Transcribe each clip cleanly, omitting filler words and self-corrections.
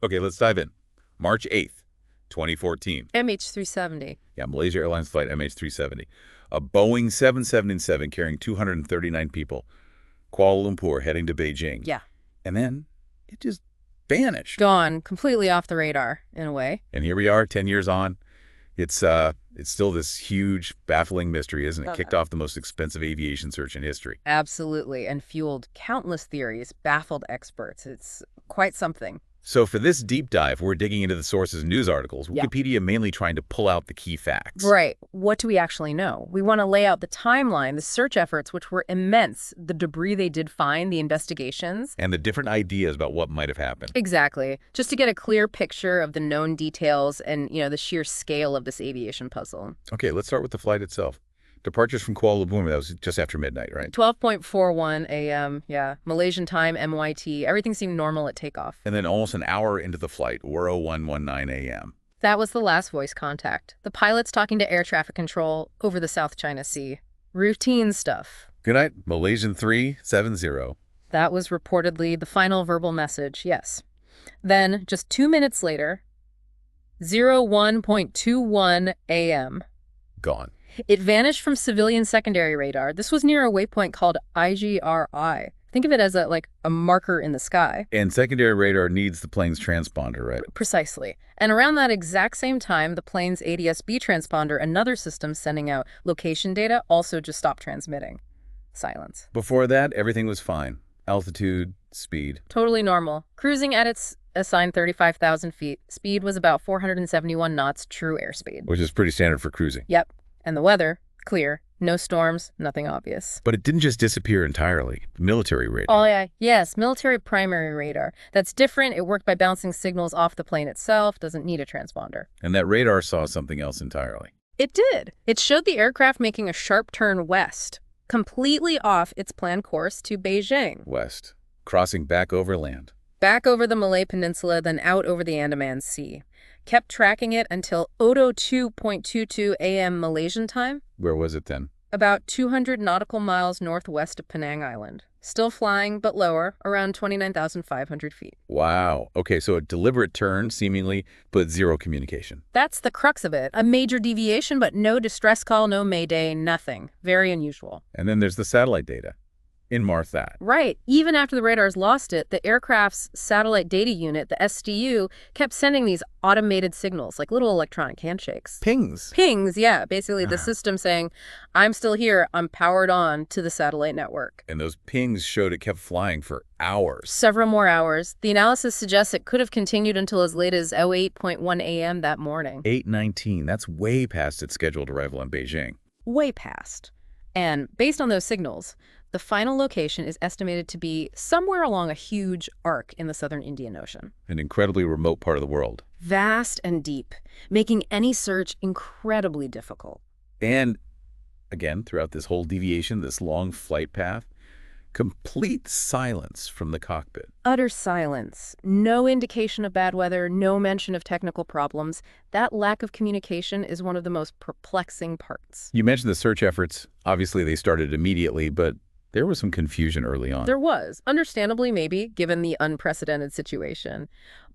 Okay, let's dive in. March 8th, 2014. MH370. Yeah, Malaysia Airlines Flight MH370. A Boeing 777 carrying 239 people. Kuala Lumpur heading to Beijing. Yeah. And then it just vanished. Gone. Completely off the radar, in a way. And here we are, 10 years on. It's still this huge, baffling mystery, isn't it? Okay. Kicked off the most expensive aviation search in history. Absolutely. And fueled countless theories, baffled experts. It's quite something. So for this deep dive, we're digging into the sources and news articles, Yeah. Wikipedia mainly trying to pull out the key facts. Right. What do we actually know? We want to lay out the timeline, the search efforts, which were immense, the debris they did find, the investigations. And the different ideas about what might have happened. Exactly. Just to get a clear picture of the known details and, the sheer scale of this aviation puzzle. Okay, let's start with the flight itself. Departures from Kuala Lumpur, that was just after midnight, right? 12:41 a.m., yeah. Malaysian time, MYT. Everything seemed normal at takeoff. And then almost an hour into the flight, 4:0119 a.m. That was the last voice contact. The pilots talking to air traffic control over the South China Sea. Routine stuff. Good night, Malaysian 370. That was reportedly the final verbal message, yes. Then, just 2 minutes later, 01:21 a.m. Gone. It vanished from civilian secondary radar. This was near a waypoint called IGRI. Think of it as a marker in the sky. And secondary radar needs the plane's transponder, right? Precisely. And around that exact same time, the plane's ADS-B transponder, another system sending out location data, also just stopped transmitting. Silence. Before that, everything was fine. Altitude, speed. Totally normal. Cruising at its assigned 35,000 feet. Speed was about 471 knots true airspeed. Which is pretty standard for cruising. Yep. And the weather, clear. No storms, nothing obvious. But it didn't just disappear entirely. Military radar. Oh, yeah. Yes, military primary radar. That's different. It worked by bouncing signals off the plane itself. Doesn't need a transponder. And that radar saw something else entirely. It did. It showed the aircraft making a sharp turn west, completely off its planned course to Beijing. West. Crossing back over land. Back over the Malay Peninsula, then out over the Andaman Sea. Kept tracking it until 02:22 a.m. Malaysian time. Where was it then? About 200 nautical miles northwest of Penang Island. Still flying, but lower, around 29,500 feet. Wow. Okay, so a deliberate turn, seemingly, but zero communication. That's the crux of it. A major deviation, but no distress call, no mayday, nothing. Very unusual. And then there's the satellite data. In Marthat. Right. Even after the radars lost it, the aircraft's satellite data unit, the SDU, kept sending these automated signals, like little electronic handshakes. Pings. Pings, yeah. Basically the system saying, I'm still here, I'm powered on to the satellite network. And those pings showed it kept flying for hours. Several more hours. The analysis suggests it could have continued until as late as 08:1 a.m. that morning. 8:19. That's way past its scheduled arrival in Beijing. Way past. And based on those signals, the final location is estimated to be somewhere along a huge arc in the southern Indian Ocean. An incredibly remote part of the world. Vast and deep, making any search incredibly difficult. And, again, throughout this whole deviation, this long flight path, complete silence from the cockpit. Utter silence. No indication of bad weather, no mention of technical problems. That lack of communication is one of the most perplexing parts. You mentioned the search efforts. Obviously, they started immediately, but there was some confusion early on. There was, understandably maybe, given the unprecedented situation.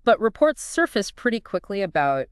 But reports surfaced pretty quickly about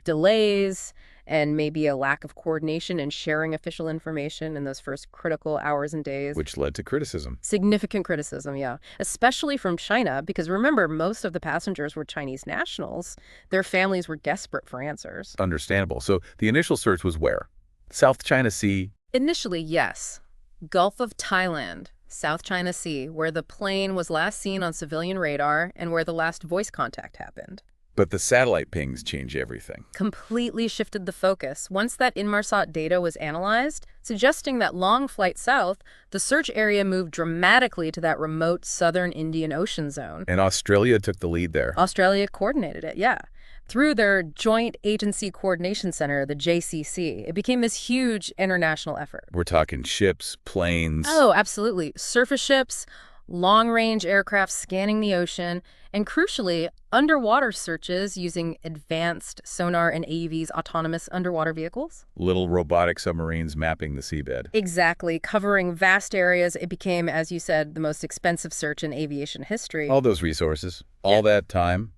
delays and maybe a lack of coordination and sharing official information in those first critical hours and days. Which led to criticism. Significant criticism, yeah. Especially from China, because remember, most of the passengers were Chinese nationals. Their families were desperate for answers. Understandable. So the initial search was where? South China Sea. Initially, yes. Gulf of Thailand, South China Sea, where the plane was last seen on civilian radar and where the last voice contact happened. But the satellite pings change everything. Completely shifted the focus. Once that Inmarsat data was analyzed, suggesting that long flight south, the search area moved dramatically to that remote southern Indian Ocean zone. And Australia took the lead there. Australia coordinated it, yeah. Through their Joint Agency Coordination Center, the JCC, it became this huge international effort. We're talking ships, planes. Oh, absolutely. Surface ships, long-range aircraft scanning the ocean, and crucially, underwater searches using advanced sonar and AUV's autonomous underwater vehicles. Little robotic submarines mapping the seabed. Exactly. Covering vast areas, it became, as you said, the most expensive search in aviation history. All those resources, all that time,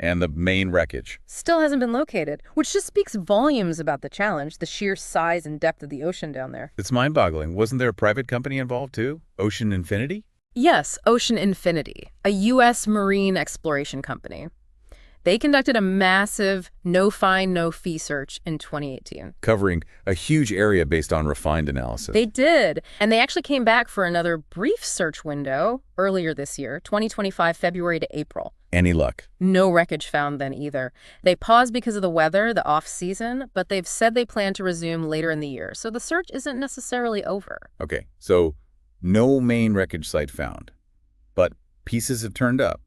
And the main wreckage. Still hasn't been located, which just speaks volumes about the challenge, the sheer size and depth of the ocean down there. It's mind-boggling. Wasn't there a private company involved, too? Ocean Infinity? Yes, Ocean Infinity, a U.S. marine exploration company. They conducted a massive no-find, no-fee search in 2018. Covering a huge area based on refined analysis. They did, and they actually came back for another brief search window earlier this year, 2025, February to April. Any luck? No wreckage found then either. They paused because of the weather, the off-season, but they've said they plan to resume later in the year, so the search isn't necessarily over. Okay, so no main wreckage site found, but pieces have turned up.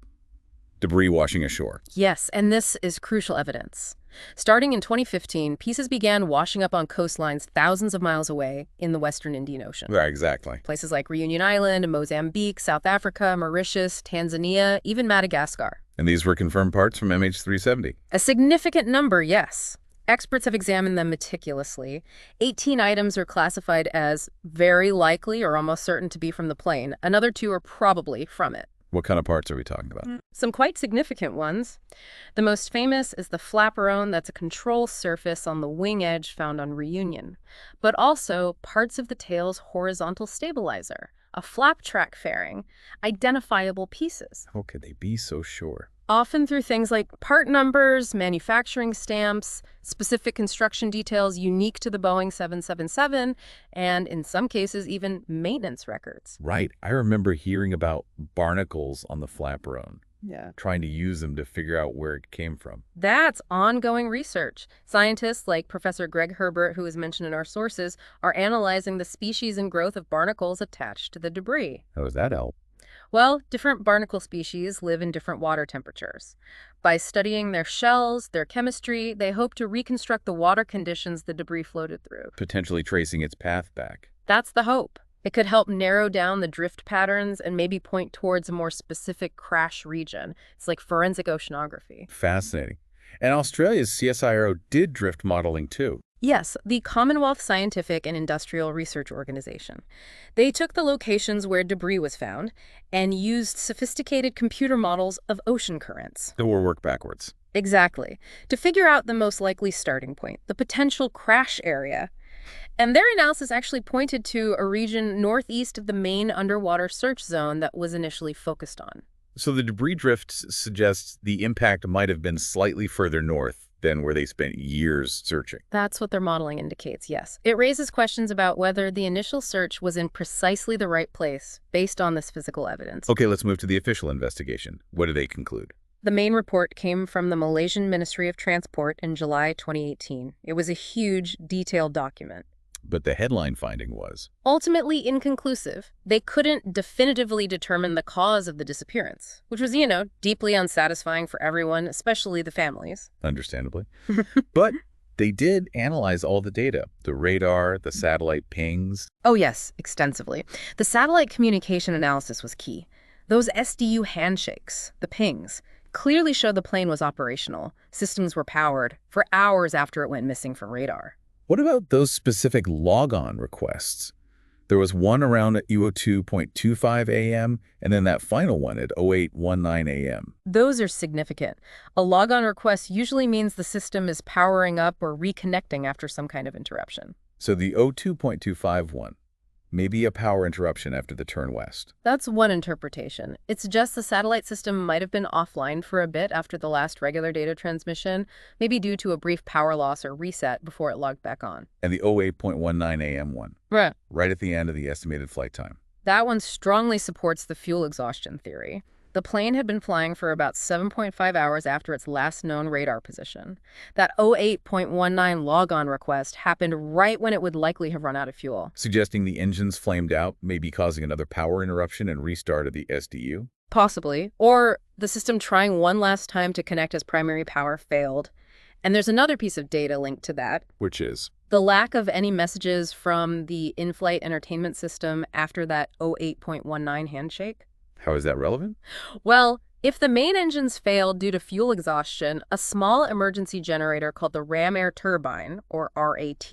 Debris washing ashore. Yes, and this is crucial evidence. Starting in 2015, pieces began washing up on coastlines thousands of miles away in the western Indian Ocean. Right, exactly. Places like Reunion Island, Mozambique, South Africa, Mauritius, Tanzania, even Madagascar. And these were confirmed parts from MH370. A significant number, yes. Experts have examined them meticulously. 18 items are classified as very likely or almost certain to be from the plane. Another 2 are probably from it. What kind of parts are we talking about? Some quite significant ones. The most famous is the flaperon, that's a control surface on the wing edge found on Reunion, but also parts of the tail's horizontal stabilizer, a flap track fairing, identifiable pieces. How could they be so sure? Often through things like part numbers, manufacturing stamps, specific construction details unique to the Boeing 777, and in some cases, even maintenance records. Right. I remember hearing about barnacles on the flaperon, Yeah. trying to use them to figure out where it came from. That's ongoing research. Scientists like Professor Greg Herbert, who is mentioned in our sources, are analyzing the species and growth of barnacles attached to the debris. How does that help? Well, different barnacle species live in different water temperatures. By studying their shells, their chemistry, they hope to reconstruct the water conditions the debris floated through. Potentially tracing its path back. That's the hope. It could help narrow down the drift patterns and maybe point towards a more specific crash region. It's like forensic oceanography. Fascinating. And Australia's CSIRO did drift modeling too. Yes, the Commonwealth Scientific and Industrial Research Organization. They took the locations where debris was found and used sophisticated computer models of ocean currents. So we'll work backwards. Exactly. To figure out the most likely starting point, the potential crash area. And their analysis actually pointed to a region northeast of the main underwater search zone that was initially focused on. So the debris drift suggests the impact might have been slightly further north than where they spent years searching. That's what their modeling indicates, yes. It raises questions about whether the initial search was in precisely the right place based on this physical evidence. Okay, let's move to the official investigation. What do they conclude? The main report came from the Malaysian Ministry of Transport in July 2018. It was a huge, detailed document. But the headline finding was Ultimately inconclusive. They couldn't definitively determine the cause of the disappearance, which was, deeply unsatisfying for everyone, especially the families. understandably. But they did analyze all the data, the radar, the satellite pings. Oh yes, extensively. The satellite communication analysis was key. Those SDU handshakes, the pings, clearly showed the plane was operational. Systems were powered for hours after it went missing from radar. What about those specific log-on requests? There was one around at 02.25 a.m. and then that final one at 08:19 a.m. Those are significant. A logon request usually means the system is powering up or reconnecting after some kind of interruption. So the 02.25 one, maybe a power interruption after the turn west. That's one interpretation. It suggests the satellite system might have been offline for a bit after the last regular data transmission, maybe due to a brief power loss or reset before it logged back on. And the 08.19 a.m. one, right at the end of the estimated flight time. That one strongly supports the fuel exhaustion theory. The plane had been flying for about 7.5 hours after its last known radar position. That 08.19 logon request happened right when it would likely have run out of fuel. Suggesting the engines flamed out, maybe causing another power interruption and restart of the SDU? Possibly. Or the system trying one last time to connect as primary power failed. And there's another piece of data linked to that. Which is? The lack of any messages from the in-flight entertainment system after that 08.19 handshake. How is that relevant? Well, if the main engines failed due to fuel exhaustion, a small emergency generator called the ram air turbine, or RAT,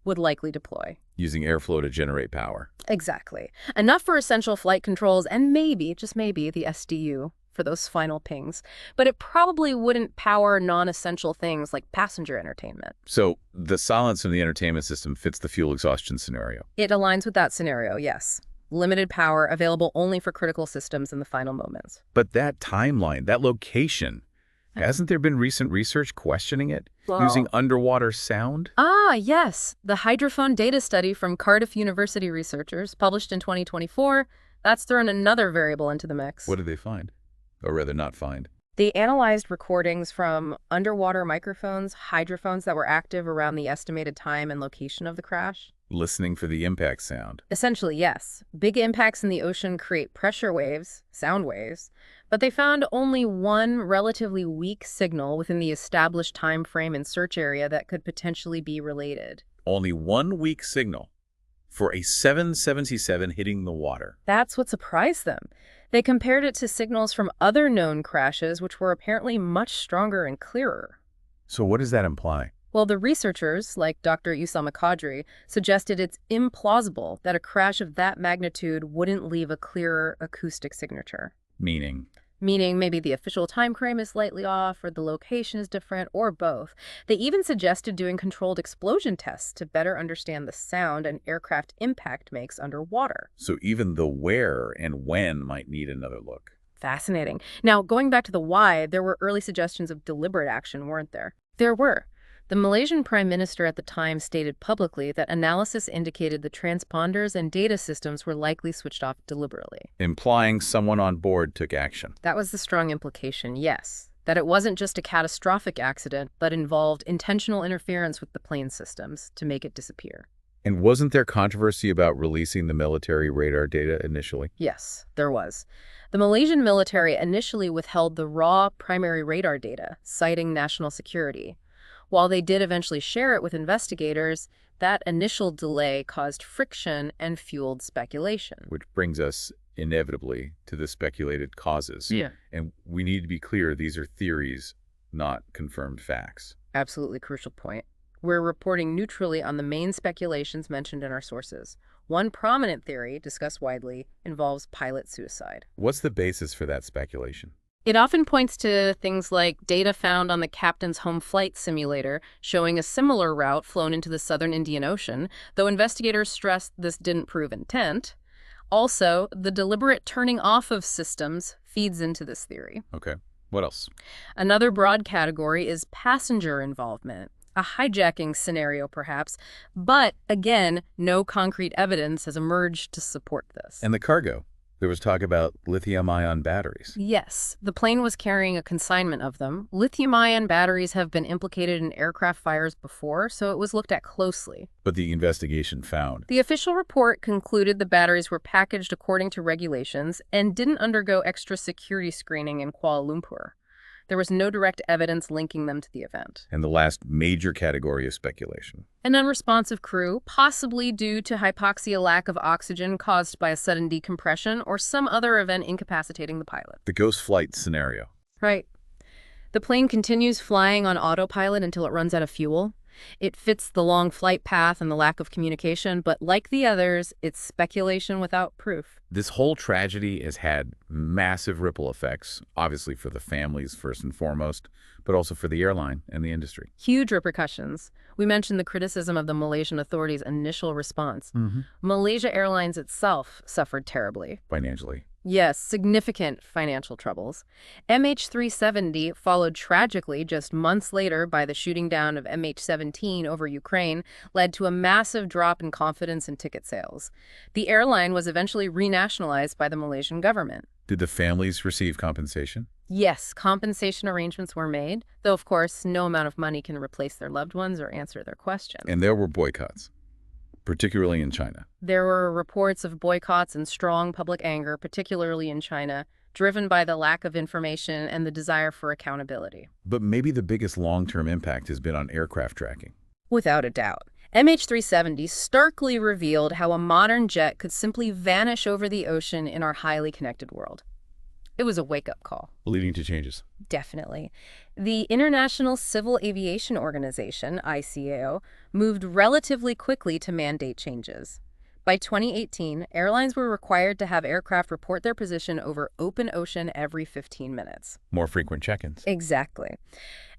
would likely deploy. Using airflow to generate power. Exactly. Enough for essential flight controls and maybe, just maybe, the SDU for those final pings, but it probably wouldn't power non-essential things like passenger entertainment. So the silence in the entertainment system fits the fuel exhaustion scenario. It aligns with that scenario, yes. Limited power, available only for critical systems in the final moments. But that timeline, that location, hasn't there been recent research questioning it? Well, Using underwater sound? Yes. The hydrophone data study from Cardiff University researchers, published in 2024, that's thrown another variable into the mix. What did they find? Or rather, not find. They analyzed recordings from underwater microphones, hydrophones that were active around the estimated time and location of the crash. Listening for the impact sound. Essentially, yes. Big impacts in the ocean create pressure waves, sound waves, but they found only one relatively weak signal within the established time frame and search area that could potentially be related. Only one weak signal for a 777 hitting the water. That's what surprised them. They compared it to signals from other known crashes, which were apparently much stronger and clearer. So what does that imply? Well, the researchers, like Dr. Usama Qadri, suggested it's implausible that a crash of that magnitude wouldn't leave a clearer acoustic signature. Meaning? Meaning maybe the official time frame is slightly off, or the location is different, or both. They even suggested doing controlled explosion tests to better understand the sound an aircraft impact makes underwater. So even the where and when might need another look. Fascinating. Now, going back to the why, there were early suggestions of deliberate action, weren't there? There were. The Malaysian Prime Minister at the time stated publicly that analysis indicated the transponders and data systems were likely switched off deliberately. Implying someone on board took action. That was the strong implication, yes. That it wasn't just a catastrophic accident, but involved intentional interference with the plane systems to make it disappear. And wasn't there controversy about releasing the military radar data initially? Yes, there was. The Malaysian military initially withheld the raw primary radar data, citing national security. While they did eventually share it with investigators, that initial delay caused friction and fueled speculation. Which brings us inevitably to the speculated causes. Yeah. And we need to be clear, these are theories, not confirmed facts. Absolutely crucial point. We're reporting neutrally on the main speculations mentioned in our sources. One prominent theory, discussed widely, involves pilot suicide. What's the basis for that speculation? It often points to things like data found on the captain's home flight simulator showing a similar route flown into the southern Indian Ocean, though investigators stressed this didn't prove intent. Also, the deliberate turning off of systems feeds into this theory. Okay. What else? Another broad category is passenger involvement. A hijacking scenario, perhaps, but again, no concrete evidence has emerged to support this. And the cargo? There was talk about lithium-ion batteries. Yes, the plane was carrying a consignment of them. Lithium-ion batteries have been implicated in aircraft fires before, so it was looked at closely. But the investigation found. The official report concluded the batteries were packaged according to regulations and didn't undergo extra security screening in Kuala Lumpur. There was no direct evidence linking them to the event. And the last major category of speculation. An unresponsive crew, possibly due to hypoxia, lack of oxygen caused by a sudden decompression or some other event incapacitating the pilot. The ghost flight scenario. Right. The plane continues flying on autopilot until it runs out of fuel. It fits the long flight path and the lack of communication, but like the others, it's speculation without proof. This whole tragedy has had massive ripple effects, obviously for the families first and foremost, but also for the airline and the industry. Huge repercussions. We mentioned the criticism of the Malaysian authorities' initial response. Malaysia Airlines itself suffered terribly. Financially. Yes, significant financial troubles. MH370 followed tragically just months later by the shooting down of MH17 over Ukraine, led to a massive drop in confidence in ticket sales. The airline was eventually renationalized by the Malaysian government. Did the families receive compensation? Yes, compensation arrangements were made, though of course no amount of money can replace their loved ones or answer their questions. And there were boycotts, particularly in China. There were reports of boycotts and strong public anger, particularly in China, driven by the lack of information and the desire for accountability. But maybe the biggest long-term impact has been on aircraft tracking. Without a doubt. MH370 starkly revealed how a modern jet could simply vanish over the ocean in our highly connected world. It was a wake-up call. Leading to changes. Definitely. The International Civil Aviation Organization, ICAO, moved relatively quickly to mandate changes. By 2018, airlines were required to have aircraft report their position over open ocean every 15 minutes. More frequent check-ins. Exactly.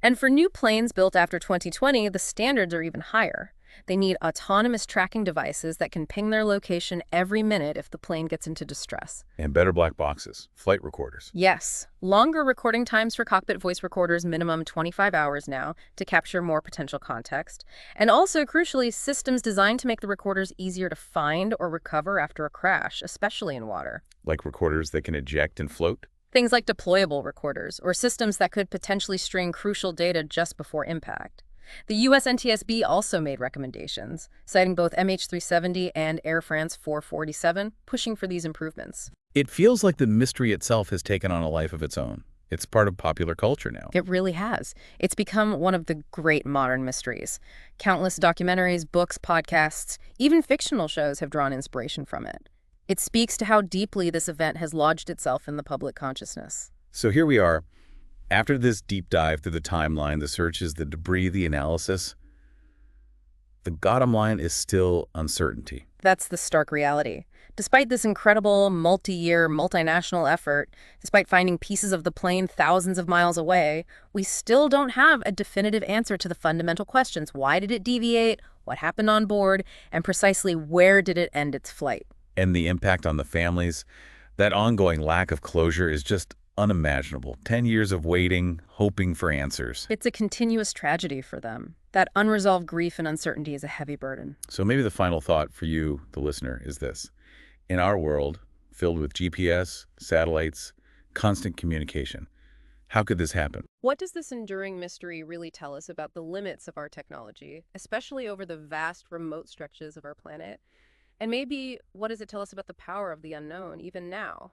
And for new planes built after 2020, the standards are even higher. They need autonomous tracking devices that can ping their location every minute if the plane gets into distress. And better black boxes, flight recorders. Yes, longer recording times for cockpit voice recorders, minimum 25 hours now, to capture more potential context. And also, crucially, systems designed to make the recorders easier to find or recover after a crash, especially in water. Like recorders that can eject and float. Things like deployable recorders, or systems that could potentially string crucial data just before impact. The US NTSB also made recommendations, citing both MH370 and Air France 447, pushing for these improvements. It feels like the mystery itself has taken on a life of its own. It's part of popular culture now. It really has. It's become one of the great modern mysteries. Countless documentaries, books, podcasts, even fictional shows have drawn inspiration from it. It speaks to how deeply this event has lodged itself in the public consciousness. So here we are. After this deep dive through the timeline, the searches, the debris, the analysis, the bottom line is still uncertainty. That's the stark reality. Despite this incredible multi-year, multinational effort, despite finding pieces of the plane thousands of miles away, we still don't have a definitive answer to the fundamental questions. Why did it deviate? What happened on board? And precisely where did it end its flight? And the impact on the families, that ongoing lack of closure is just unimaginable. 10 years of waiting, hoping for answers. It's a continuous tragedy for them. That unresolved grief and uncertainty is a heavy burden. So maybe the final thought for you, the listener, is this. In our world, filled with GPS, satellites, constant communication, how could this happen? What does this enduring mystery really tell us about the limits of our technology, especially over the vast, remote stretches of our planet? And maybe, what does it tell us about the power of the unknown, even now?